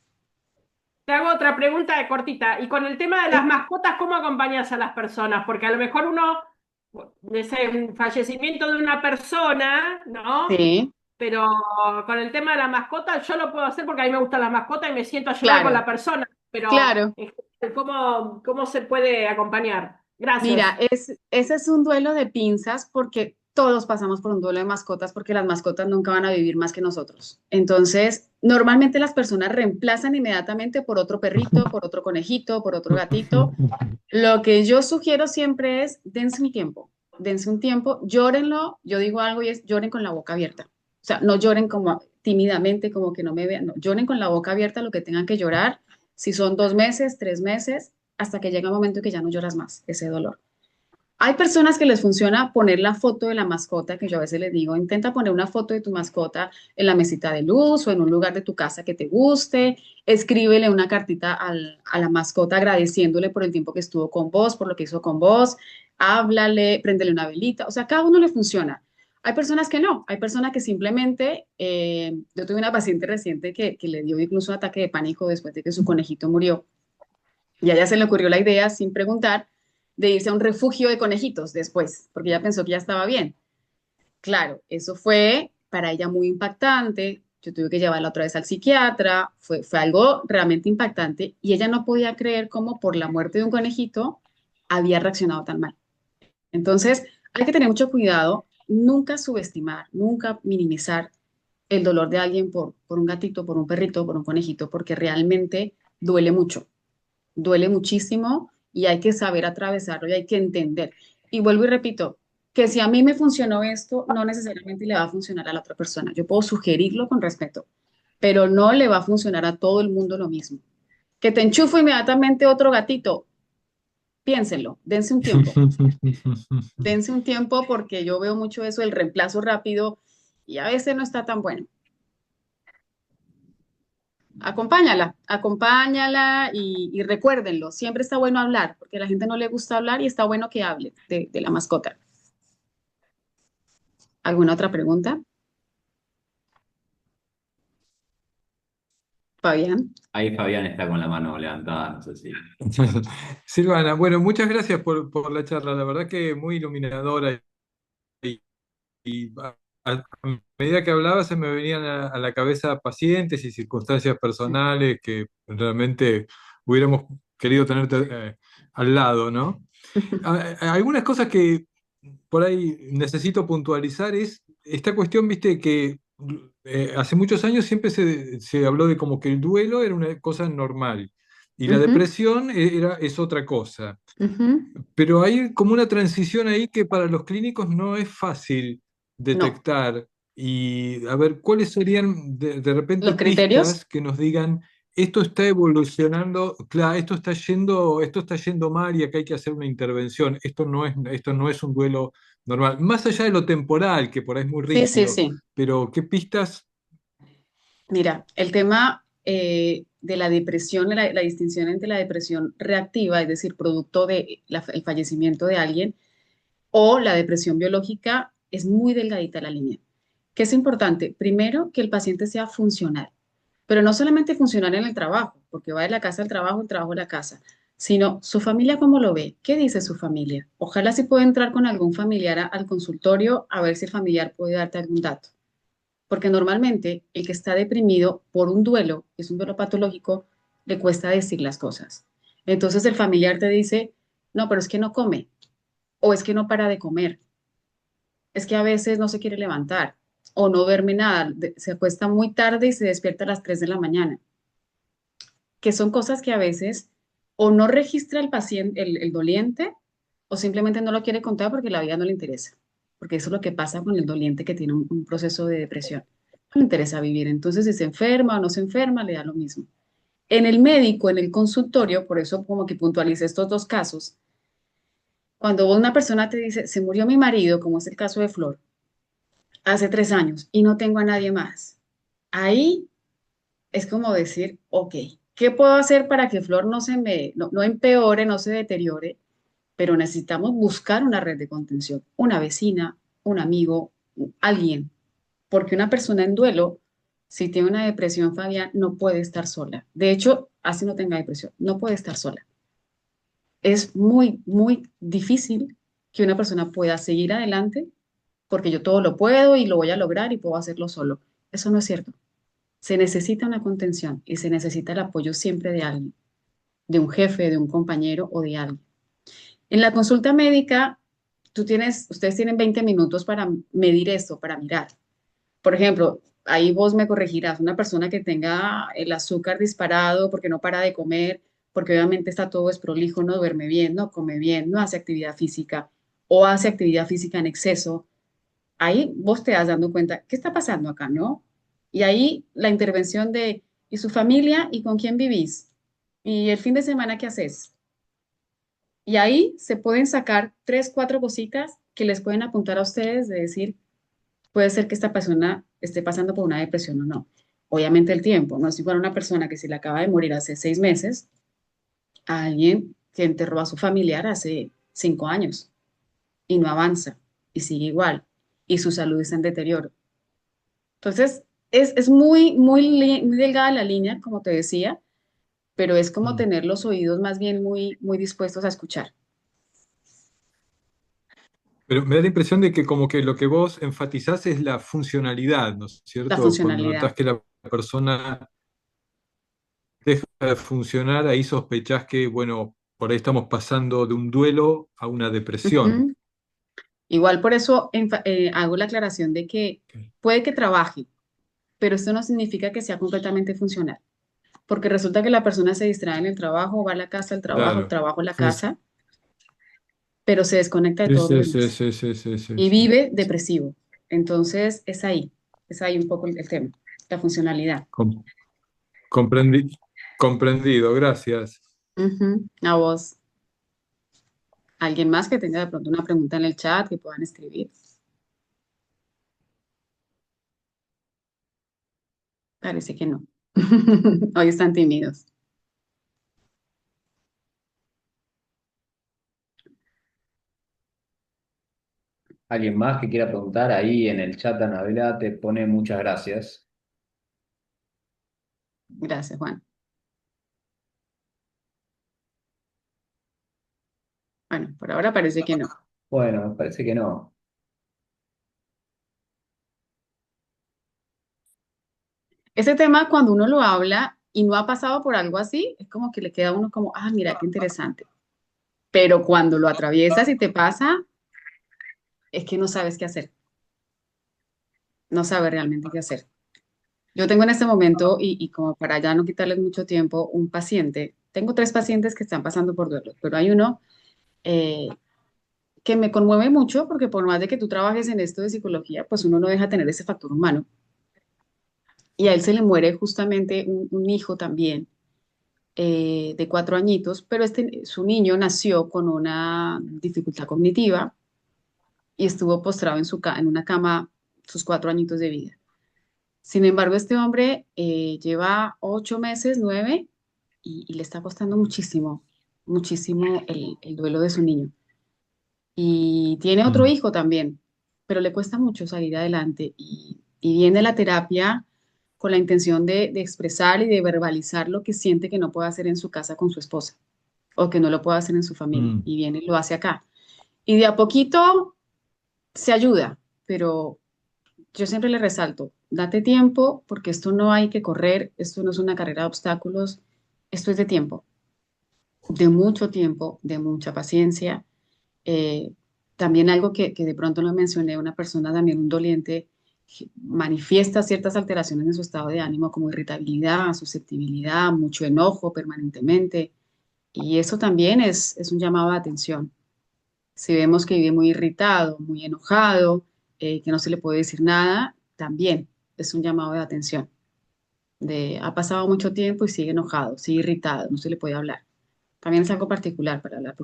Te hago otra pregunta de cortita. Y con el tema de las mascotas, ¿cómo acompañas a las personas? Porque a lo mejor uno, ese un fallecimiento de una persona, ¿no? Sí, Pero con el tema de la mascota, yo lo puedo hacer porque a mí me gustan las mascotas y me siento a llorar con claro, la persona. Pero claro. ¿cómo se puede acompañar? Mira, Gracias. ese es un duelo de pinzas porque todos pasamos por un duelo de mascotas porque las mascotas nunca van a vivir más que nosotros. Entonces, normalmente las personas reemplazan inmediatamente por otro perrito, por otro conejito, por otro gatito. Lo que yo sugiero siempre es dense un tiempo, llórenlo. Yo digo algo y es lloren con la boca abierta. O sea, no lloren como tímidamente, como que no me vean, no, lloren con la boca abierta lo que tengan que llorar. Si son 2 meses, 3 meses, hasta que llega un momento que ya no lloras más ese dolor. Hay personas que les funciona poner la foto de la mascota, que yo a veces les digo, intenta poner una foto de tu mascota en la mesita de luz o en un lugar de tu casa que te guste, escríbele una cartita a la mascota agradeciéndole por el tiempo que estuvo con vos, por lo que hizo con vos, háblale, préndele una velita, o sea, cada uno le funciona. Hay personas que no, hay personas que simplemente, yo tuve una paciente reciente que le dio incluso un ataque de pánico después de que su conejito murió y a ella se le ocurrió la idea, sin preguntar, de irse a un refugio de conejitos después, porque ella pensó que ya estaba bien. Claro, eso fue para ella muy impactante. Yo tuve que llevarla otra vez al psiquiatra. Fue algo realmente impactante y ella no podía creer cómo por la muerte de un conejito había reaccionado tan mal. Entonces, hay que tener mucho cuidado, nunca subestimar, nunca minimizar el dolor de alguien por un gatito, por un perrito, por un conejito, porque realmente duele mucho, duele muchísimo y hay que saber atravesarlo y hay que entender. Y vuelvo y repito, que si a mí me funcionó esto, no necesariamente le va a funcionar a la otra persona. Yo puedo sugerirlo con respeto, pero no le va a funcionar a todo el mundo lo mismo. Que te enchufo inmediatamente otro gatito. Piénsenlo, dense un tiempo porque yo veo mucho eso, el reemplazo rápido y a veces no está tan bueno. Acompáñala, acompáñala y recuérdenlo, siempre está bueno hablar, porque a la gente no le gusta hablar y está bueno que hable de la mascota. ¿Alguna otra pregunta, Fabián? Ahí Fabián está con la mano levantada, no sé si. Silvana, bueno, muchas gracias por la charla, la verdad que muy iluminadora y a medida que hablaba se me venían a la cabeza pacientes y circunstancias personales que realmente hubiéramos querido tenerte al lado, ¿no? Algunas cosas que por ahí necesito puntualizar es esta cuestión, viste, que hace muchos años siempre se habló de como que el duelo era una cosa normal y la Ujú, depresión es otra cosa. ujú. Pero hay como una transición ahí que para los clínicos no es fácil No, detectar. Y a ver, ¿cuáles serían de repente los criterios, pistas que nos digan esto está evolucionando, claro, esto está yendo mal y acá hay que hacer una intervención? Esto no es un duelo normal. Más allá de lo temporal, que por ahí es muy sí, sí, rígido, sí. pero ¿qué pistas? Mira, el tema de la depresión, la distinción entre la depresión reactiva, es decir, producto de el fallecimiento de alguien, o la depresión biológica, es muy delgadita la línea. ¿Qué es importante? Primero, que el paciente sea funcional, pero no solamente funcional en el trabajo, porque va de la casa al trabajo, el trabajo a la casa, sino su familia cómo lo ve, qué dice su familia. Ojalá si pueda entrar con algún familiar al consultorio a ver si el familiar puede darte algún dato, porque normalmente el que está deprimido por un duelo, que es un duelo patológico, le cuesta decir las cosas. Entonces el familiar te dice, no, pero es que no come, o es que no para de comer, es que a veces no se quiere levantar, o no duerme nada, se acuesta muy tarde y se despierta a las 3 de la mañana, que son cosas que a veces o no registra el paciente, el doliente, o simplemente no lo quiere contar porque la vida no le interesa, porque eso es lo que pasa con el doliente que tiene un proceso de depresión. No le interesa vivir, entonces si se enferma o no se enferma, le da lo mismo. En el médico, en el consultorio, por eso como que puntualicé estos dos casos, cuando una persona te dice, se murió mi marido, como es el caso de Flor, hace 3 años y no tengo a nadie más, ahí es como decir, ok, ¿qué puedo hacer para que Flor no empeore, no se deteriore? Pero necesitamos buscar una red de contención, una vecina, un amigo, alguien, porque una persona en duelo, si tiene una depresión, Fabián, no puede estar sola. De hecho, así no tenga depresión, no puede estar sola. Es muy, muy difícil que una persona pueda seguir adelante porque yo todo lo puedo y lo voy a lograr y puedo hacerlo solo. Eso no es cierto. Se necesita una contención y se necesita el apoyo siempre de alguien, de un jefe, de un compañero o de alguien. En la consulta médica, ustedes tienen 20 minutos para medir esto, para mirar. Por ejemplo, ahí vos me corregirás, una persona que tenga el azúcar disparado porque no para de comer, porque obviamente está todo desprolijo, no duerme bien, no come bien, no hace actividad física o hace actividad física en exceso, ahí vos te das dando cuenta, ¿qué está pasando acá, no? Y ahí la intervención de, ¿y su familia? ¿Y con quién vivís? ¿Y el fin de semana qué haces? Y ahí se pueden sacar tres, cuatro cositas que les pueden apuntar a ustedes de decir, puede ser que esta persona esté pasando por una depresión o no. Obviamente el tiempo, no es igual a una persona que se le acaba de morir hace 6 meses a alguien que enterró a su familiar hace 5 años y no avanza y sigue igual y su salud está en deterioro. Entonces, es muy, muy delgada la línea, como te decía, pero es como Mm. tener los oídos más bien muy, muy dispuestos a escuchar Pero me da la impresión de que como que lo que vos enfatizás es la funcionalidad, ¿no es la cierto? Cuando notás funcionalidad. que la persona deja de funcionar, ahí sospechás que, bueno, por ahí estamos pasando de un duelo a una depresión. Ujú. Igual por eso hago la aclaración de que Ok. puede que trabaje, pero esto no significa que sea completamente funcional, porque resulta que la persona se distrae en el trabajo, va a la casa, el Claro. trabajo, la Sí, sí, casa, pero se desconecta de sí, todo lo sí, sí, demás sí, sí, sí, sí, y sí. vive depresivo. Entonces, es ahí un poco el tema, la funcionalidad. Com- Comprendi- comprendido, gracias. Ujú, a vos. ¿Alguien más que tenga de pronto una pregunta en el chat que puedan escribir? Parece que no. Hoy están tímidos. ¿Alguien más que quiera preguntar? Ahí en el chat, Anabela te pone muchas gracias. Gracias, Juan. Bueno, por ahora parece que no. Bueno, me parece que no. Ese tema, cuando uno lo habla y no ha pasado por algo así, es como que le queda a uno como, ah, mira, qué interesante. Pero cuando lo atraviesas y te pasa, es que no sabes qué hacer. No sabes realmente qué hacer. Yo tengo en este momento, y como para ya no quitarles mucho tiempo, un paciente. Tengo tres pacientes que están pasando por duelo, pero hay uno eh, que me conmueve mucho porque por más de que tú trabajes en esto de psicología, pues uno no deja de tener ese factor humano. Y a él se le muere justamente un hijo también de 4 añitos, pero su niño nació con una dificultad cognitiva y estuvo postrado en una cama sus 4 añitos de vida. Sin embargo, este hombre lleva 8 meses, 9, y le está costando muchísimo, muchísimo el duelo de su niño. Y tiene otro Mm. hijo también, pero le cuesta mucho salir adelante y viene a la terapia con la intención de expresar y de verbalizar lo que siente que no puede hacer en su casa con su esposa o que no lo puede hacer en su familia. Mm. Y viene y lo hace acá. Y de a poquito se ayuda, pero yo siempre le resalto, date tiempo porque esto no hay que correr, esto no es una carrera de obstáculos, esto es de tiempo, de mucho tiempo, de mucha paciencia. Eh, También algo que de pronto no mencioné, una persona también, un doliente, manifiesta ciertas alteraciones en su estado de ánimo como irritabilidad, susceptibilidad, mucho enojo permanentemente. Y eso también es un llamado de atención. Si vemos que vive muy irritado, muy enojado, que no se le puede decir nada, también es un llamado de atención. Ha pasado mucho tiempo y sigue enojado, sigue irritado, no se le puede hablar. También es algo particular para hablar.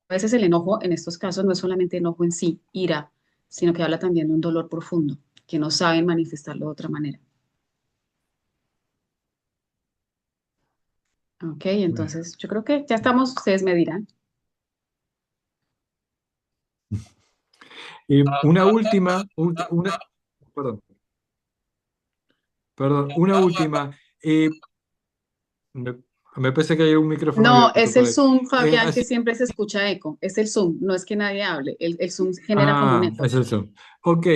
A veces el enojo en estos casos no es solamente enojo en sí, ira, sino que habla también de un dolor profundo, que no saben manifestarlo de otra manera. Ok, Bueno. entonces yo creo que ya estamos, ustedes me dirán. Una última, perdón, perdón, una última. Me, me parece que hay un micrófono No, abierto es por el ahí. Zoom, Fabián, que Así, siempre se escucha eco. Es el Zoom, no es que nadie hable. El Zoom genera como un eco. es eso. Ok,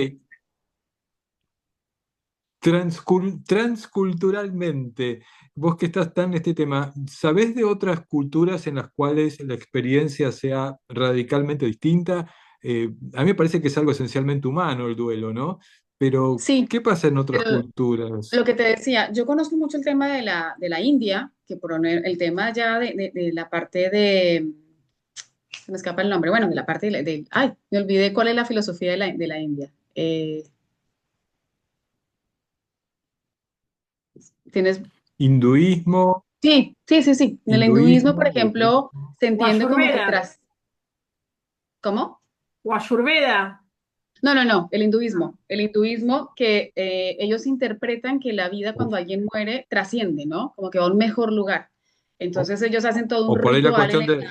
transculturalmente, vos que estás tan en este tema, ¿sabés de otras culturas en las cuales la experiencia sea radicalmente distinta? A mí me parece que es algo esencialmente humano el duelo, ¿no? Pero, Sí, ¿qué pasa en otras pero culturas? lo que te decía, yo conozco mucho el tema de la India, que por el tema ya de la parte de, se me escapa el nombre, bueno, de la parte ay, me olvidé cuál es la filosofía de la India. Tienes, Hinduismo, sí, sí, sí, sí. En el hinduismo, por hinduismo, ejemplo, se O entiende como que Ayurveda, ¿cómo? o Ayurveda. No, no, no, el hinduismo. El hinduismo que ellos interpretan que la vida o, cuando alguien muere trasciende, ¿no? Como que va a un mejor lugar. o- Entonces ellos hacen todo un o por ahí la ritual en cuestión el... de,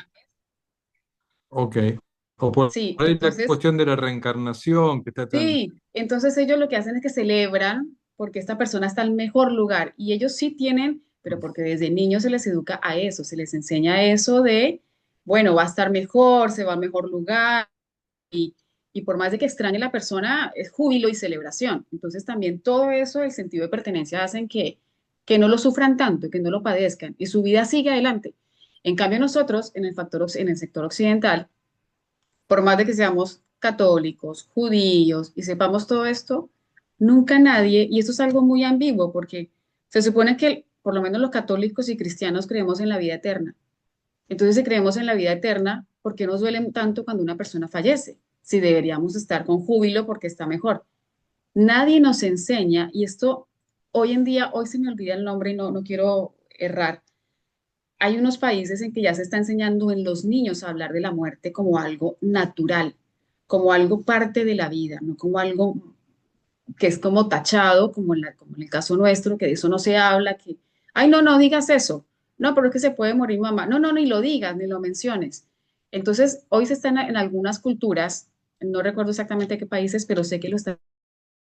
ok, o por Sí, ahí la entonces, cuestión de la reencarnación que está tan... sí, entonces ellos lo que hacen es que celebran porque esta persona está en mejor lugar y ellos sí tienen, pero porque desde niños se les educa a eso, se les enseña eso de, bueno, va a estar mejor, se va a mejor lugar y por más de que extrañe la persona, es júbilo y celebración. Entonces también todo eso, el sentido de pertenencia, hacen que no lo sufran tanto, que no lo padezcan y su vida sigue adelante. En cambio nosotros, en el sector occidental, por más de que seamos católicos, judíos y sepamos todo esto, nunca nadie, y esto es algo muy ambiguo porque se supone que por lo menos los católicos y cristianos creemos en la vida eterna. Entonces, si creemos en la vida eterna, ¿por qué nos duele tanto cuando una persona fallece? Si deberíamos estar con júbilo porque está mejor. Nadie nos enseña, y esto hoy en día, hoy se me olvida el nombre y no quiero errar, hay unos países en que ya se está enseñando en los niños a hablar de la muerte como algo natural, como algo parte de la vida, no como algo que es como tachado, como en el caso nuestro, que de eso no se habla, que, ay, no, no digas eso, no, pero es que se puede morir mamá, no, no, ni lo digas, ni lo menciones. Entonces, hoy se está en algunas culturas, no recuerdo exactamente qué países, pero sé que lo está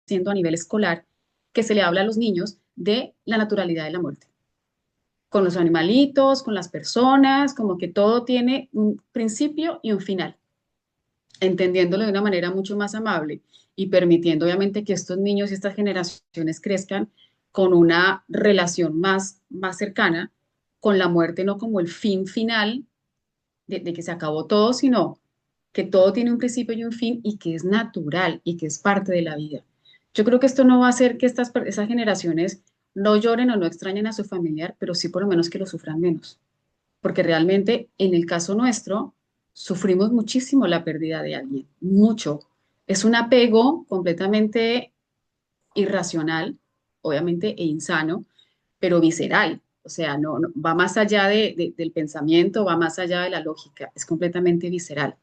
haciendo a nivel escolar, que se le habla a los niños de la naturalidad de la muerte, con los animalitos, con las personas, como que todo tiene un principio y un final, entendiéndolo de una manera mucho más amable y permitiendo obviamente que estos niños y estas generaciones crezcan con una relación más cercana con la muerte, no como el fin final de que se acabó todo, sino que todo tiene un principio y un fin y que es natural y que es parte de la vida. Yo creo que esto no va a hacer que esas generaciones no lloren o no extrañen a su familiar, pero sí por lo menos que lo sufran menos, porque realmente en el caso nuestro sufrimos muchísimo la pérdida de alguien, mucho. Es un apego completamente irracional, obviamente, e insano, pero visceral. O sea, va más allá del pensamiento, va más allá de la lógica, es completamente visceral.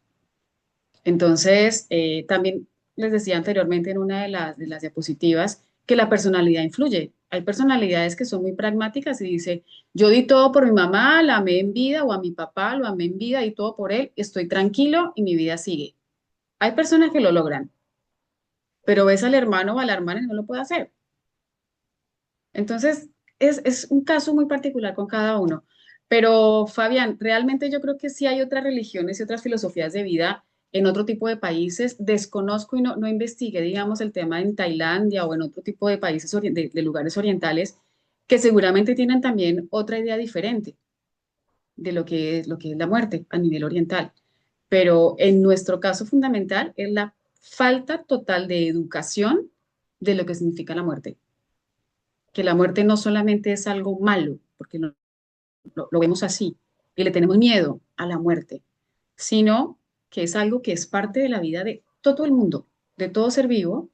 Entonces, también les decía anteriormente en una de las diapositivas que la personalidad influye. Hay personalidades que son muy pragmáticas y dice, yo di todo por mi mamá, la amé en vida, o a mi papá, lo amé en vida, y todo por él, estoy tranquilo y mi vida sigue. Hay personas que lo logran, pero ves al hermano o a la hermana y no lo puede hacer. Entonces, es un caso muy particular con cada uno. Pero, Fabián, realmente yo creo que sí hay otras religiones y otras filosofías de vida en otro tipo de países. Desconozco y no investigué, digamos, el tema en Tailandia o en otro tipo de países, de lugares orientales, que seguramente tienen también otra idea diferente de lo que es la muerte a nivel oriental. Pero en nuestro caso fundamental es la falta total de educación de lo que significa la muerte, que la muerte no solamente es algo malo, porque lo vemos así, y le tenemos miedo a la muerte, sino que es algo que es parte de la vida de todo el mundo, de todo ser vivo,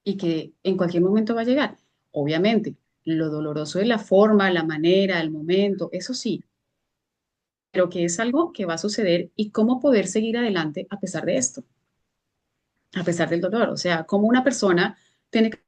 y que en cualquier momento va a llegar. Obviamente, lo doloroso es la forma, la manera, el momento, eso sí, pero que es algo que va a suceder y cómo poder seguir adelante a pesar de esto, a pesar del dolor. O sea, cómo una persona tiene que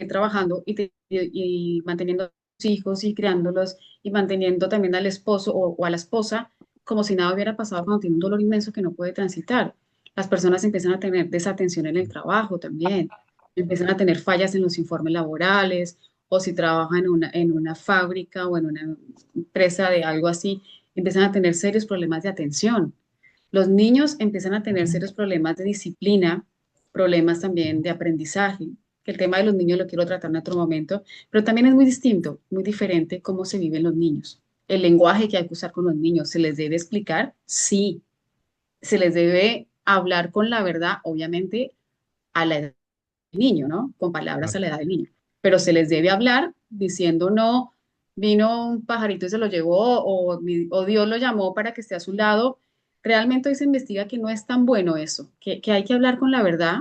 trabajando y manteniendo a los hijos y criándolos y manteniendo también al esposo o a la esposa como si nada hubiera pasado cuando tiene un dolor inmenso que no puede transitar. Las personas empiezan a tener desatención en el trabajo también, empiezan a tener fallas en los informes laborales o si trabajan en una fábrica o en una empresa de algo así, empiezan a tener serios problemas de atención. Los niños empiezan a tener serios problemas de disciplina, problemas también de aprendizaje, que el tema de los niños lo quiero tratar en otro momento, pero también es muy distinto, muy diferente cómo se viven los niños. El lenguaje que hay que usar con los niños, ¿se les debe explicar? Sí. Se les debe hablar con la verdad, obviamente, a la edad del niño, ¿no? Con palabras a la edad del niño. Pero se les debe hablar diciendo no, vino un pajarito y se lo llevó, o Dios lo llamó para que esté a su lado. Realmente hoy se investiga que no es tan bueno eso, que hay que hablar con la verdad,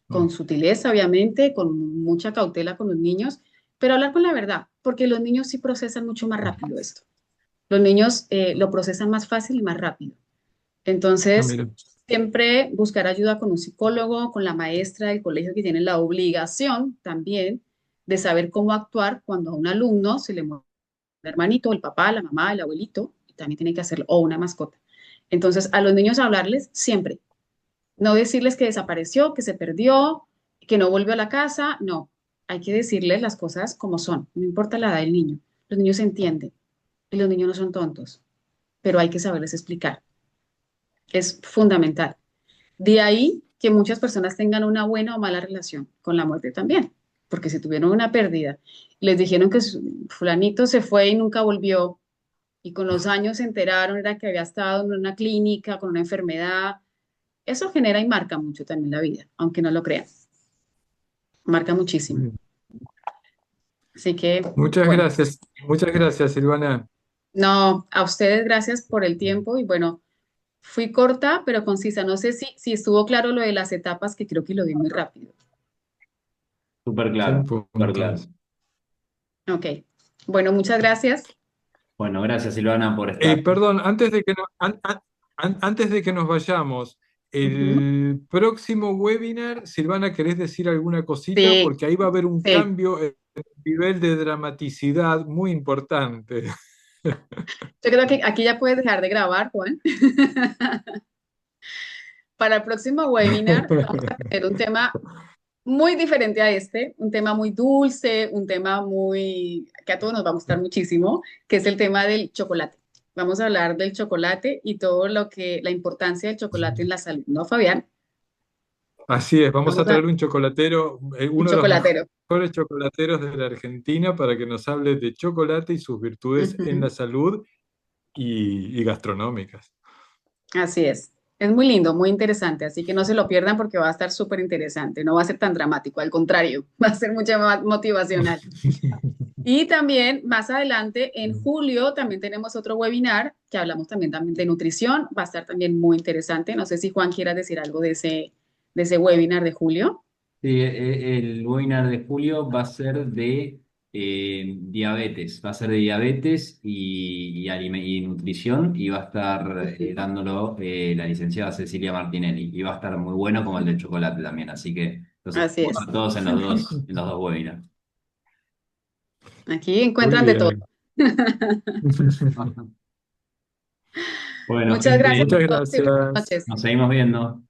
con sutileza, obviamente, con mucha cautela con los niños, pero hablar con la verdad, porque los niños sí procesan mucho más rápido esto. Los niños lo procesan más fácil y más rápido. Ah, Entonces, mira. siempre buscar ayuda con un psicólogo, con la maestra del colegio que tiene la obligación también de saber cómo actuar cuando a un alumno se le muere el hermanito, el papá, la mamá, el abuelito, y también tiene que hacerlo, o una mascota. Entonces, a los niños hablarles siempre, no decirles que desapareció, que se perdió, que no volvió a la casa, no. Hay que decirles las cosas como son, no importa la edad del niño. Los niños se entienden y los niños no son tontos, pero hay que saberles explicar. Es fundamental. De ahí que muchas personas tengan una buena o mala relación con la muerte también, porque si tuvieron una pérdida, les dijeron que fulanito se fue y nunca volvió, y con los años se enteraron era que había estado en una clínica con una enfermedad. Eso genera y marca mucho también la vida, aunque no lo crean. Marca muchísimo. Así que, bueno, Muchas gracias, Silvana. no, a ustedes gracias por el tiempo y bueno, fui corta pero concisa. No sé si estuvo claro lo de las etapas, que creo que lo di muy rápido. Súper Son claro, súper claro. puntos. Ok, bueno, muchas gracias. Bueno, gracias Silvana por estar. Perdón, antes de que nos vayamos, Ujú. el próximo webinar, Silvana, ¿querés decir alguna cosita? Sí, Porque ahí va a haber un sí. cambio en el nivel de dramaticidad muy importante. Yo creo que aquí ya puedes dejar de grabar, Juan. Para el próximo webinar vamos a tener un tema muy diferente a este, un tema muy dulce, un tema muy que a todos nos va a gustar muchísimo, que es el tema del chocolate. Vamos a hablar del chocolate y todo lo que, la importancia del chocolate en la salud, ¿no, Fabián? Así es, vamos a Vamos a traer un chocolatero, un uno de los chocolatero. mejores chocolateros de la Argentina para que nos hable de chocolate y sus virtudes en Ujú. la salud y gastronómicas. Así es. Es muy lindo, muy interesante, así que no se lo pierdan porque va a estar súper interesante, no va a ser tan dramático, al contrario, va a ser mucho más motivacional. Y también más adelante, en julio, también tenemos otro webinar que hablamos también de nutrición. Va a estar también muy interesante. No sé si Juan quiera decir algo de ese webinar de julio. Sí, el webinar de julio va a ser de diabetes, va a ser de diabetes y nutrición y va a estar Ujú. dándolo la licenciada Cecilia Martinelli y va a estar muy bueno como el de chocolate también, así que los Así esperamos es. a todos en los dos webinars. Aquí Muy encuentran de todo. bien. Bueno, Muchas gracias gente, Muchas a todos y buenas gracias. noches. nos seguimos viendo.